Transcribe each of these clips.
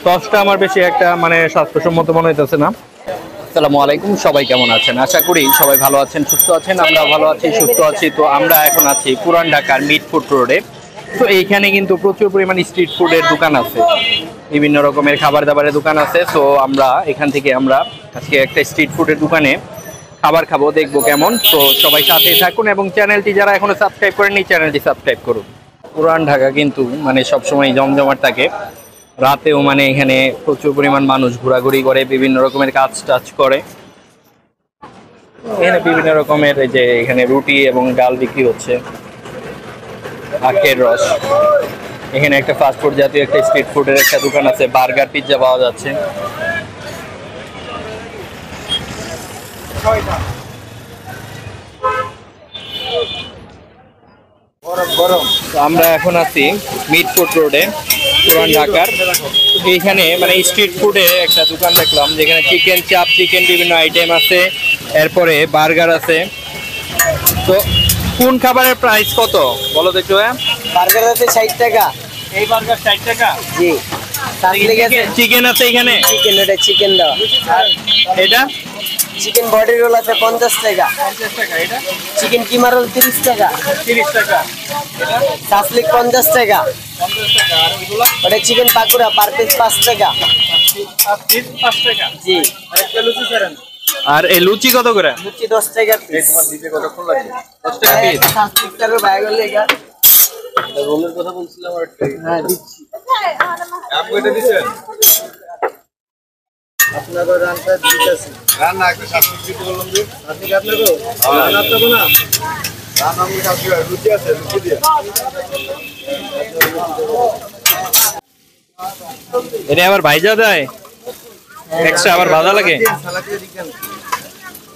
সসটা আমার বেশি একটা মানে স্বাস্থ্যসম্মত মনে হইতেছে না। আসসালামু আলাইকুম, সবাই কেমন আছেন? আশা করি সবাই ভালো আছেন, সুস্থ আছেন। আমরা ভালো আছি, সুস্থ আছি। তো আমরা এখন আছি পুরান ঢাকার মিটফুড রোডে। তো এইখানে কিন্তু প্রচুর পরিমাণ স্ট্রিট ফুডের দোকান আছে, বিভিন্ন রকমের খাবার দাবারের দোকান আছে। তো আমরা এখান থেকে আজকে একটা স্ট্রিট ফুডের দোকানে খাবার খাবো, দেখবো কেমন। তো সবাই সাথে থাকুন এবং চ্যানেলটি যারা এখনো সাবস্ক্রাইব করেননি চ্যানেলটি সাবস্ক্রাইব করুন। পুরান ঢাকা কিন্তু মানে সবসময় জমজমাট থাকে, রাতেও মানে এখানে প্রচুর পরিমাণ মানুষ ঘোরাঘুরি করে, বিভিন্ন রকমের কাজ টাজ করে। এখানে বিভিন্ন রকমের এই যে এখানে রুটি এবং ডাল বিক্রি হচ্ছে, আখের রস। এখানে একটা ফাস্টফুড জাতীয় একটা স্ট্রিট ফুডের একটা দোকান আছে, বার্গার পিৎজা পাওয়া যাচ্ছে। আমরা এখন আছি মিটফুড রোডে পুরান ঢাকার। এইখানে মানে স্ট্রিট ফুডে একটা দোকান দেখলাম, যেখানে চিকেন চাপ, চিকেন বিভিন্ন আইটেম আছে, এরপরে বার্গার আছে। তো কোন খাবারের প্রাইস কত বলো তো একটু? বার্গার আছে 60 টাকা। এই বার্গার 60 টাকা? জি। চিকেন আছে এখানে? চিকেন, এটা চিকেন দাও। আর এটা চিকেন বডি রোল আছে 50 টাকা। 50 টাকা। এটা চিকেন কিমা রোল 30 টাকা। 30 টাকা। এটা সাসলিক 50 টাকা। 50 টাকা। আর এগুলা? ওটা চিকেন পাকুড়া পার পিস 5 টাকা। 5 টাকা। জি। আর একটা লুচি ছাড়েন। আর এই লুচি কত করে? লুচি 10 টাকা পিস। তোমার দিতে কতক্ষণ লাগে? 10 টাকা পিস। সাসলিক টারও ব্যাগ লেগা। রোলের কথা বলছিলাম আর একটা। হ্যাঁ দিচ্ছি। আপ কয়টা দিছেন? আপনাদের রান্না দিতেছি। রান্না একটা সাতটি দিতে বললাম যে। আপনি আপনারও রান্না আপনারও না? রান্না আমি কাছে লুচি আছে, লুচি দিয়ে। এটা আবার ভাইজা দেয়? এক্সট্রা আবার ভাজা লাগে? সালাদ দিয়ে দিবেন।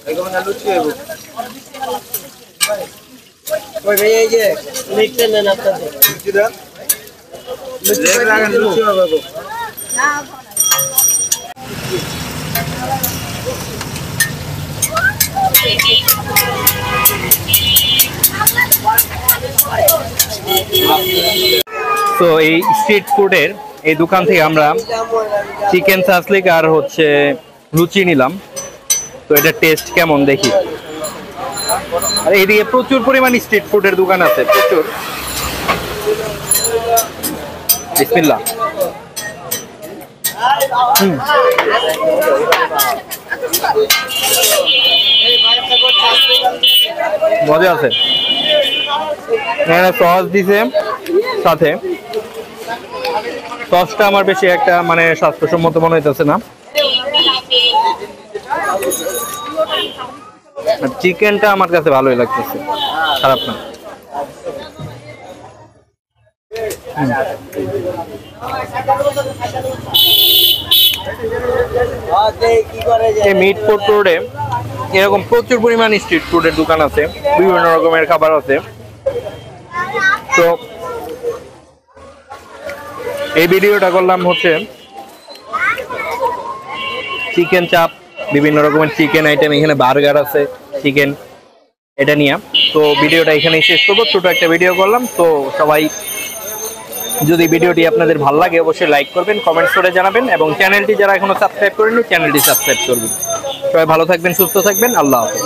এরকম না লুচি হইব। ওই ভাই এই যে লিখতে নেন আপনাদের। লুচি দেন। লুচি হবে। তো এই স্ট্রিট ফুডের এই দোকান থেকে আমরা চিকেন সাসলিক আর হচ্ছে লুচি নিলাম। তো এটা টেস্ট কেমন দেখি। আর এইদিকে প্রচুর পরিমাণ স্ট্রিট ফুডের দোকান আছে, প্রচুর। বিসমিল্লাহ। মজা আছে। এখানে সস দিছে সাথে। সসটা আমার বেশি একটা মানে স্বাস্থ্যসম্মত মনে হইতেছে না। চিকেনটা আমার কাছে ভালোই লাগতেছে, খারাপ না। এই মিটফুড রোডে এরকম প্রচুর পরিমাণ স্ট্রিট ফুডের দোকান আছে, বিভিন্ন রকমের খাবার আছে। তো এই ভিডিওটা করলাম হচ্ছে চিকেন চাপ, বিভিন্ন রকমের চিকেন আইটেম, এখানে বার্গার আছে, চিকেন, এটা নিয়ে। তো ভিডিওটা এখানেই শেষ করবো, ছোট একটা ভিডিও করলাম। তো সবাই যদি ভিডিওটি আপনাদের ভালো লাগে অবশ্যই লাইক করবেন, কমেন্টস করে জানাবেন এবং চ্যানেলটি যারা এখনো সাবস্ক্রাইব করেননি চ্যানেলটি সাবস্ক্রাইব করবেন। সবাই ভালো থাকবেন, সুস্থ থাকবেন। আল্লাহ হাফেজ।